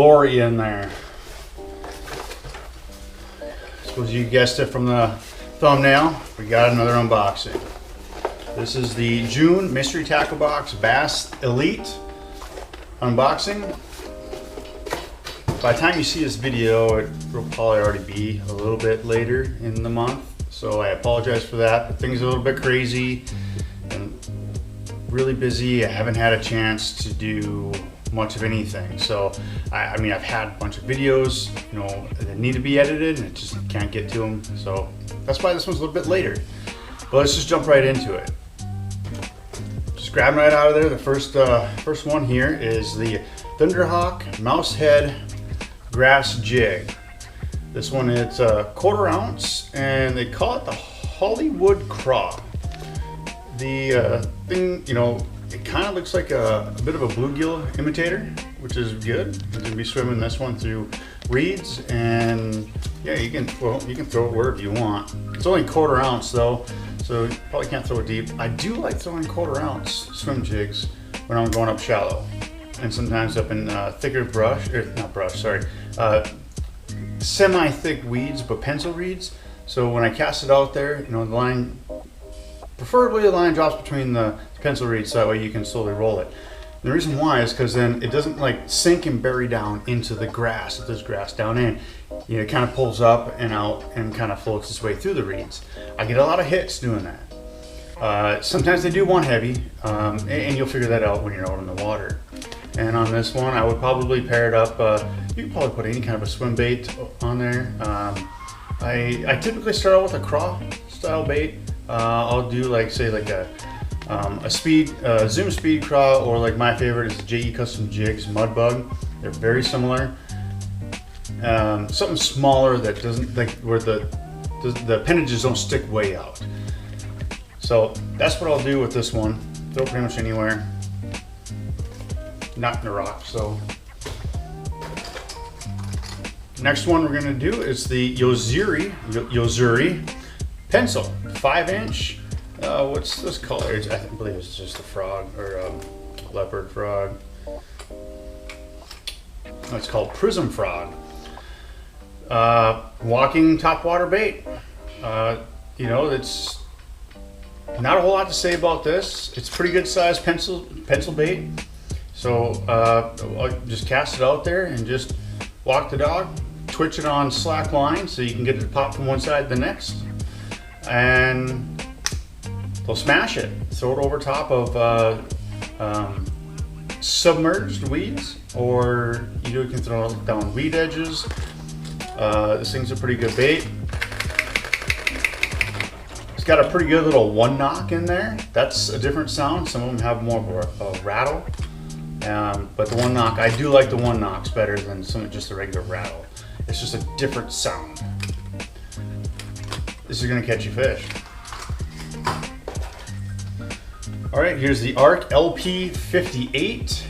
glory in there. I suppose you guessed it from the thumbnail. We got another unboxing. This is the June Mystery Tackle Box Bass Elite unboxing. By the time you see this video, it will probably already be a little bit later in the month. So I apologize for that, but things are a little bit crazy and really busy. I haven't had a chance to do much of anything. So I mean, I've had a bunch of videos, you know, that need to be edited and I just can't get to them. So that's why this one's a little bit later. But let's just jump right into it. Just grabbing right out of there, the first one here is the Thunderhawk Mouse Head Grass Jig. This one, it's a 1/4 ounce and they call it the Hollywood Craw. The thing, you know, it kind of looks like a bit of a bluegill imitator, which is good. You're gonna be swimming this one through reeds, and yeah, you can throw it wherever you want. It's only 1/4 ounce though, so you probably can't throw it deep. I do like throwing 1/4 ounce swim jigs when I'm going up shallow, and sometimes up in thicker brush, or not brush, sorry, semi-thick weeds, but pencil reeds. So when I cast it out there, you know, the line, preferably the line drops between the pencil reeds, so that way you can slowly roll it. And the reason why is because then it doesn't like sink and bury down into the grass. If there's grass down in, you know, it kind of pulls up and out and kind of floats its way through the reeds. I get a lot of hits doing that. Sometimes they do one heavy, and you'll figure that out when you're out in the water. And on this one, I would probably pair it up. You can probably put any kind of a swim bait on there. I typically start out with a craw style bait. I'll do like, say, like a Zoom Speed craw, or like my favorite is the JE Custom Jigs Mud Bug. They're very similar. Something smaller that doesn't, like, where the appendages don't stick way out. So that's what I'll do with this one. Throw it pretty much anywhere. Not in a rock. So next one we're gonna do is the Yozuri pencil, 5-inch. What's this color? I believe it's just a frog, or leopard frog. It's called Prism Frog. Walking topwater bait. You know, it's not a whole lot to say about this. It's pretty good sized pencil bait. So I'll just cast it out there and just walk the dog, twitch it on slack line so you can get it to pop from one side to the next, and they'll smash it. Throw it over top of submerged weeds, or you can throw it down weed edges. This thing's a pretty good bait. It's got a pretty good little one knock in there. That's a different sound. Some of them have more of a rattle. But the one knock, I do like the one knocks better than just a regular rattle. It's just a different sound. This is gonna catch you fish. All right, here's the ARC LP58.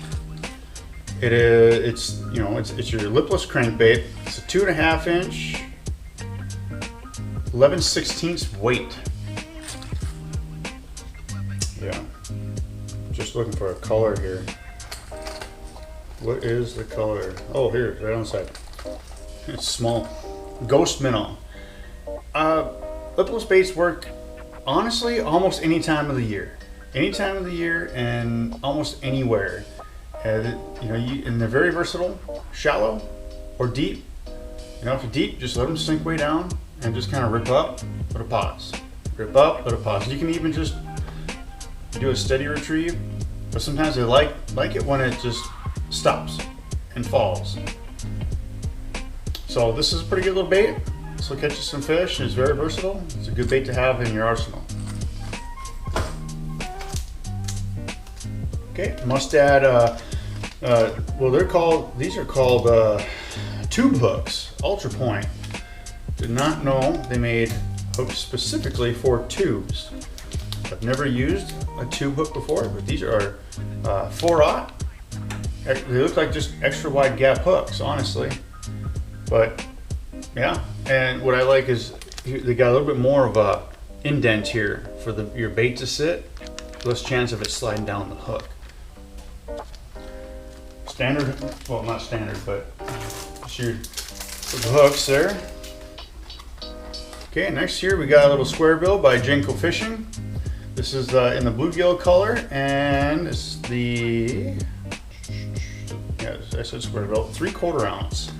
It's your lipless crankbait. It's a 2.5 inch, 11/16 weight. Yeah, just looking for a color here. What is the color? Oh, here, right on the side. It's small. Ghost Minnow. Lipless baits work, honestly, almost any time of the year. Any time of the year and almost anywhere. And they're very versatile, shallow or deep. You know, if you're deep, just let them sink way down and just kind of rip up, put a pause. Rip up, put a pause. You can even just do a steady retrieve, but sometimes they like it when it just stops and falls. So this is a pretty good little bait. This will catch you some fish. It's very versatile. It's a good bait to have in your arsenal. Okay, must add, well, these are called tube hooks, Ultra Point. Did not know they made hooks specifically for tubes. I've never used a tube hook before, but these are 4/0. They look like just extra wide gap hooks, honestly. But yeah, and what I like is they got a little bit more of a indent here for your bait to sit. Less chance of it sliding down the hook. Standard, well, not standard, but That's your little hooks there. Okay, next here we got a little square bill by Jenko Fishing. This is in the bluegill color, and it's the, yeah, I said square bill, 3/4 ounce.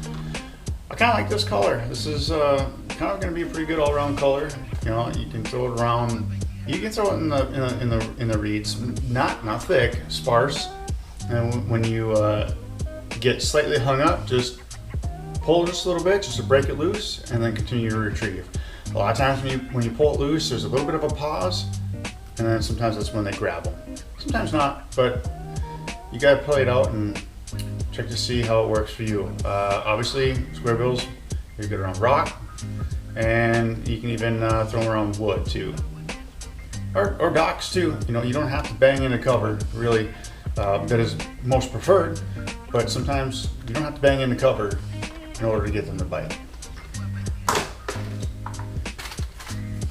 I kind of like this color. This is kind of going to be a pretty good all-around color. You know, you can throw it around. You can throw it in the reeds, not thick, sparse. And when you get slightly hung up, just pull just a little bit, just to break it loose, and then continue to retrieve. A lot of times when you pull it loose, there's a little bit of a pause, and then sometimes that's when they grab them. Sometimes not, but you gotta play it out and check to see how it works for you. Obviously, square bills, you're good around rock, and you can even throw them around wood too, or docks too. You know, you don't have to bang in a cover, really. That is most preferred, but sometimes you don't have to bang in the cover in order to get them to bite.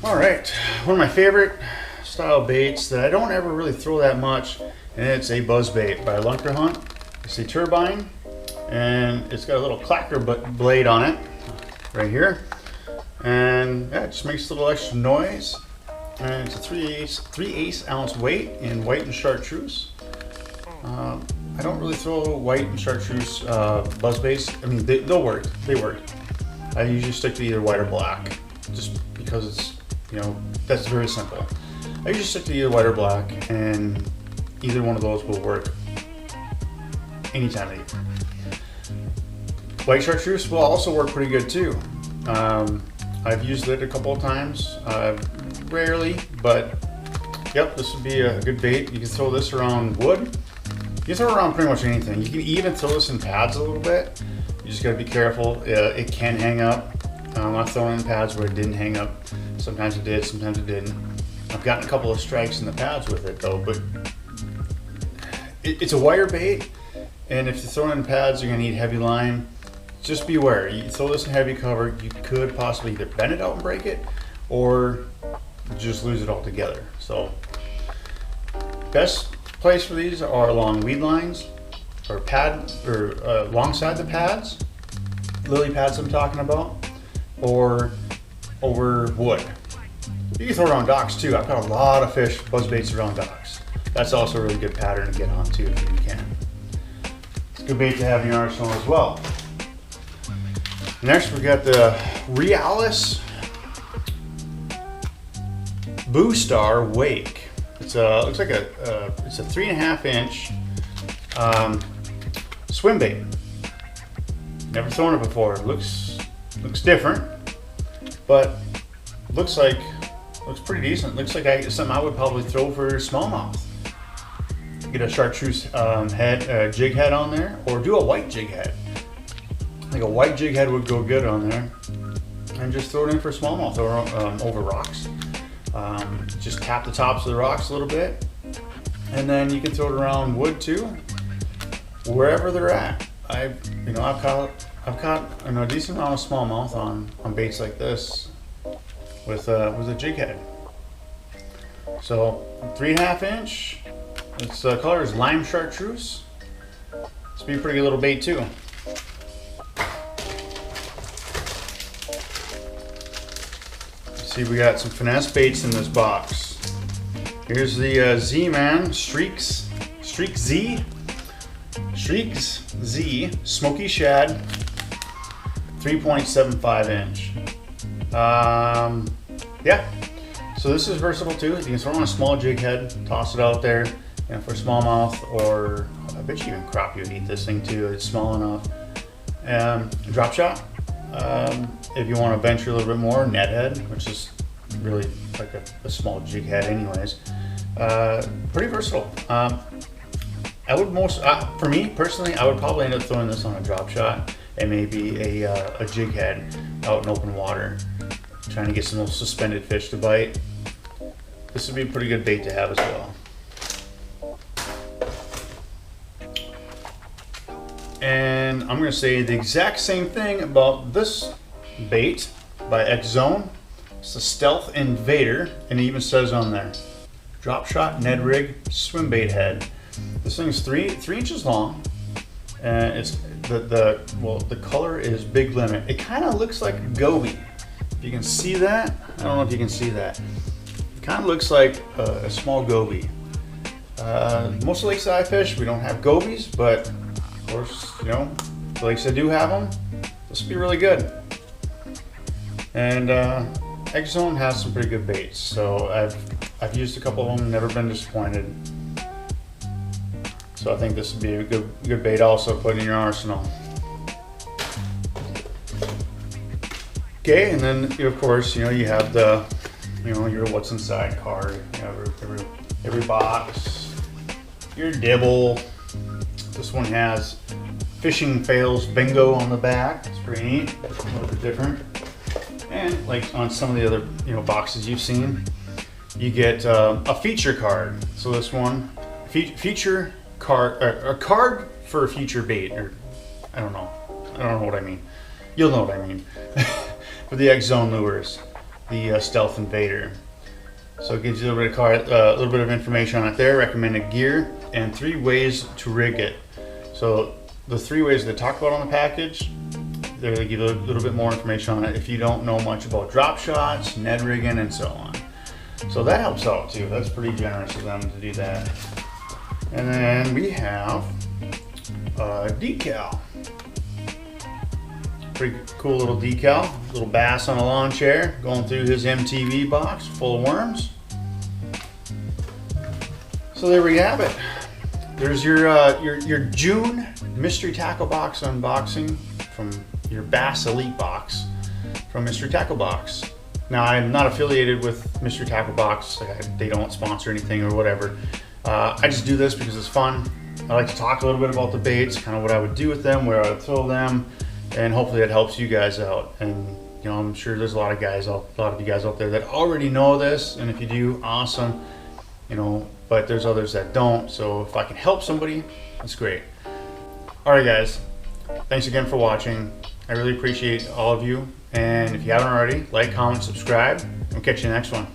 All right, one of my favorite style baits that I don't ever really throw that much, and it's a buzz bait by Lunker Hunt. It's a turbine, and it's got a little clacker blade on it right here, and yeah, it just makes a little extra noise. And it's a 3/8 ounce weight in white and chartreuse. I don't really throw white and chartreuse buzz baits. I mean, they'll work. They work. I usually stick to either white or black, just because it's, you know, that's very simple. I usually stick to either white or black, and either one of those will work any time of year. White chartreuse will also work pretty good too. I've used it a couple of times, rarely, but yep, this would be a good bait. You can throw this around wood. You can throw it around pretty much anything. You can even throw this in pads a little bit. You just gotta be careful. It can hang up. I'm not throwing in pads where it didn't hang up. Sometimes it did, sometimes it didn't. I've gotten a couple of strikes in the pads with it though, but it's a wire bait, and if you throw it in pads, you're gonna need heavy line. Just be aware. You throw this in heavy cover, you could possibly either bend it out and break it, or just lose it altogether. So, best place for these are along weed lines, or alongside the pads, lily pads I'm talking about, or over wood. You can throw it around docks too. I've got a lot of fish buzz baits around docks. That's also a really good pattern to get on too if you can. It's a good bait to have in your arsenal as well. Next we got the Realis Boostar Wake. It's looks like it's a 3.5 inch swim bait. Never thrown it before. Looks different, but looks pretty decent. Looks like something I would probably throw for smallmouth. Get a chartreuse jig head on there, or do a white jig head. I think a white jig head would go good on there, and just throw it in for smallmouth or over rocks. Just tap the tops of the rocks a little bit, and then you can throw it around wood too, wherever they're at. I've caught a decent amount of smallmouth on baits like this with a jig head. So 3.5 inch. Its color is lime chartreuse. This would be a pretty good little bait too. See, we got some finesse baits in this box. Here's the Z-Man Streaks Z Smoky Shad 3.75 inch. Yeah, so this is versatile too. You can throw on a small jig head, toss it out there, you know, for smallmouth, or I bet you even crappie would eat this thing too. It's small enough. Drop shot. If you want to venture a little bit more, net head, which is really like a small jig head anyways. Pretty versatile. I would for me personally, I would probably end up throwing this on a drop shot and maybe a jig head out in open water, trying to get some little suspended fish to bite. This would be a pretty good bait to have as well. And I'm going to say the exact same thing about this bait by X Zone. It's the Stealth Invader, and it even says on there, drop shot Ned rig swim bait head. This thing's 3 inches long, and it's the color is Big Limit. It kind of looks like a goby. If you can see that, I don't know if you can see that. It kind of looks like a small goby. Most lakes that I fish, we don't have gobies, but of course, you know, the lakes that do have them, this will be really good. And X Zone has some pretty good baits, so I've used a couple of them, never been disappointed. So I think this would be a good bait also to put in your arsenal. Okay, and then of course, you know, you have the, you know, your what's inside card, you know, every box, your dibble. This one has fishing fails bingo on the back. It's pretty neat, a little bit different. And like on some of the other, you know, boxes you've seen, you get a feature card. So this one, feature card, a card for a feature bait, or I don't know what I mean. You'll know what I mean. For the X Zone lures, the Stealth Invader. So it gives you a little bit of information on it there, recommended gear, and 3 ways to rig it. So the 3 ways they talk about on the package, they give you a little bit more information on it if you don't know much about drop shots, Ned rigging, and so on. So that helps out too. That's pretty generous of them to do that. And then we have a decal. Pretty cool little decal. Little bass on a lawn chair going through his MTV box full of worms. So there we have it. There's your June mystery tackle box unboxing from your Bass Elite box from Mystery Tackle Box. Now, I'm not affiliated with Mystery Tackle Box. They don't sponsor anything or whatever. I just do this because it's fun. I like to talk a little bit about the baits, kind of what I would do with them, where I would throw them, and hopefully it helps you guys out. And you know, I'm sure there's a lot of you guys out there that already know this, and if you do, awesome. You know, but there's others that don't. So if I can help somebody, that's great. All right, guys. Thanks again for watching. I really appreciate all of you. And if you haven't already, like, comment, subscribe. We'll catch you in the next one.